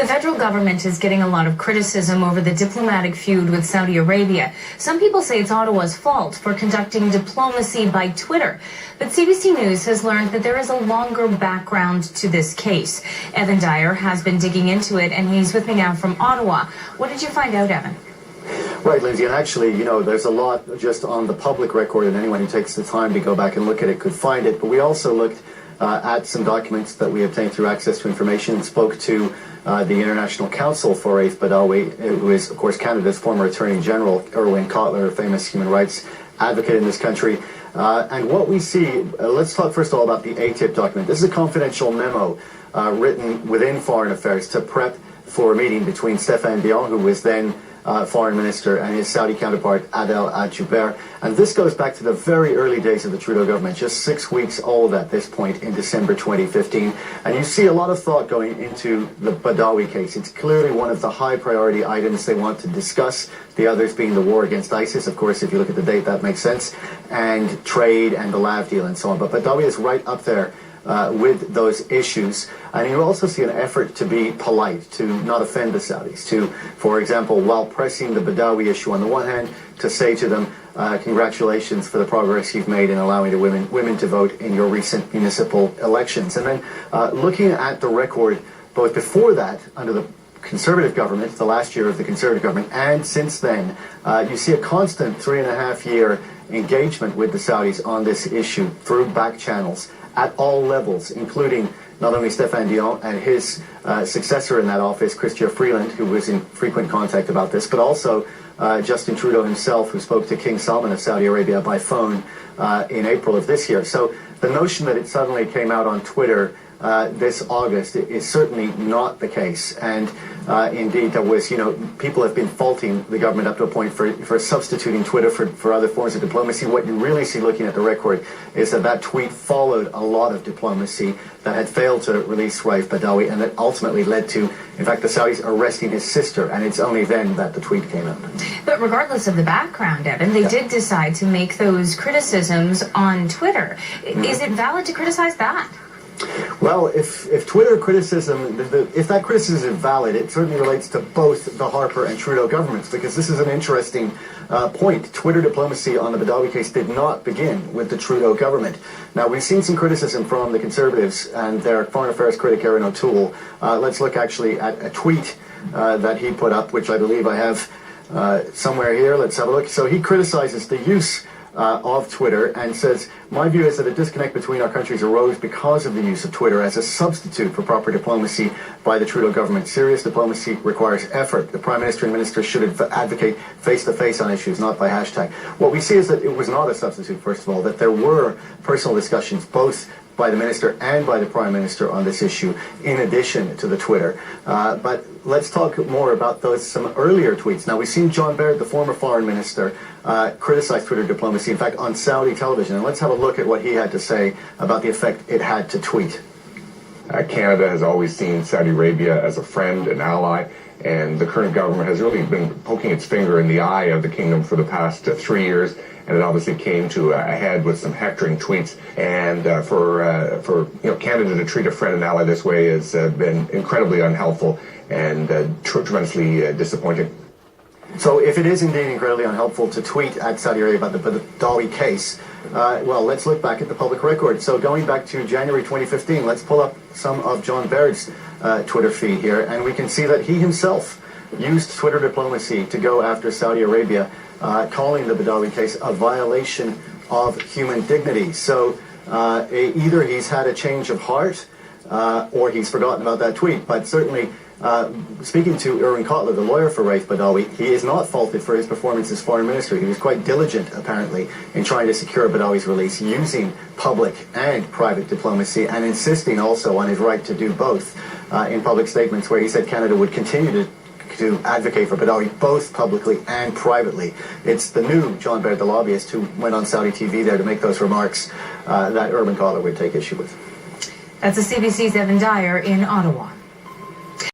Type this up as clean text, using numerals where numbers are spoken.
The federal government is getting a lot of criticism over the diplomatic feud with Saudi Arabia. Some people say it's Ottawa's fault for conducting diplomacy by Twitter. But CBC News has learned that there is a longer background to this case. Evan Dyer has been digging into it, and he's with me now from Ottawa. What did you find out, Evan? Right, Lindsay, and actually, there's a lot just on the public record, and anyone who takes the time to go back and look at it could find it. But we also looked at some documents that we obtained through access to information and spoke to the International Council for Raif Badawi, who is, of course, Canada's former Attorney General, Erin O'Toole, a famous human rights advocate in this country. And what we see, let's talk first of all about the ATIP document. This is a confidential memo written within Foreign Affairs to prep for a meeting between Stéphane Dion, who was then Foreign Minister, and his Saudi counterpart, Adel Al-Jubeir. And this goes back to the very early days of the Trudeau government, just 6 weeks old at this point in December 2015. And you see a lot of thought going into the Badawi case. It's clearly one of the high priority items they want to discuss, the others being the war against ISIS. Of course, if you look at the date, that makes sense, and trade and the LAV deal and so on. But Badawi is right up there with those issues. And you also see an effort to be polite, to not offend the Saudis, to, for example, while pressing the Badawi issue on the one hand, to say to them, congratulations for the progress you've made in allowing the women to vote in your recent municipal elections. And then looking at the record, both before that, under the Conservative government, the last year of the Conservative government, and since then, you see a constant 3.5-year engagement with the Saudis on this issue through back channels at all levels, including not only Stéphane Dion and his successor in that office, Chrystia Freeland, who was in frequent contact about this, but also Justin Trudeau himself, who spoke to King Salman of Saudi Arabia by phone in April of this year. So the notion that it suddenly came out on Twitter this August is certainly not the case. And indeed, there was, people have been faulting the government up to a point for substituting Twitter for other forms of diplomacy. What you really see looking at the record is that tweet followed a lot of diplomacy that had failed to release Raif Badawi, and that ultimately led to, in fact, the Saudis arresting his sister, and it's only then that the tweet came out. But regardless of the background, Evan, they did decide to make those criticisms on Twitter. Is it valid to criticize that? Well, if Twitter criticism, if that criticism is valid, it certainly relates to both the Harper and Trudeau governments, because this is an interesting point. Twitter diplomacy on the Badawi case did not begin with the Trudeau government. Now, we've seen some criticism from the Conservatives and their Foreign Affairs critic, Erin O'Toole. Let's look actually at a tweet that he put up, which I believe I have somewhere here. Let's have a look. So he criticizes the use of Twitter and says, my view is that a disconnect between our countries arose because of the use of Twitter as a substitute for proper diplomacy by the Trudeau government. Serious diplomacy requires effort. The Prime Minister and Ministers should advocate face-to-face on issues, not by hashtag. What we see is that it was not a substitute, first of all, that there were personal discussions, both by the Minister and by the Prime Minister on this issue, in addition to the Twitter. But let's talk more about some earlier tweets. Now, we've seen John Baird, the former Foreign Minister, criticize Twitter diplomacy, in fact, on Saudi television. And let's have a look at what he had to say about the effect it had to tweet. Canada has always seen Saudi Arabia as a friend, an ally, and the current government has really been poking its finger in the eye of the kingdom for the past 3 years. And it obviously came to a head with some hectoring tweets. And for Canada to treat a friend and ally this way has been incredibly unhelpful and tremendously disappointing. So if it is indeed incredibly unhelpful to tweet at Saudi Arabia about the Badawi case, well, let's look back at the public record. So going back to January 2015, let's pull up some of John Baird's Twitter feed here, and we can see that he himself used Twitter diplomacy to go after Saudi Arabia, calling the Badawi case a violation of human dignity. So either he's had a change of heart or he's forgotten about that tweet. But certainly, speaking to Erin O'Toole, the lawyer for Raif Badawi, he is not faulted for his performance as Foreign Minister. He was quite diligent, apparently, in trying to secure Badawi's release, using public and private diplomacy, and insisting also on his right to do both in public statements, where he said Canada would continue to advocate for Badawi both publicly and privately. It's the new John Baird, the lobbyist, who went on Saudi TV there to make those remarks that Erin O'Toole would take issue with. That's the CBC's Evan Dyer in Ottawa.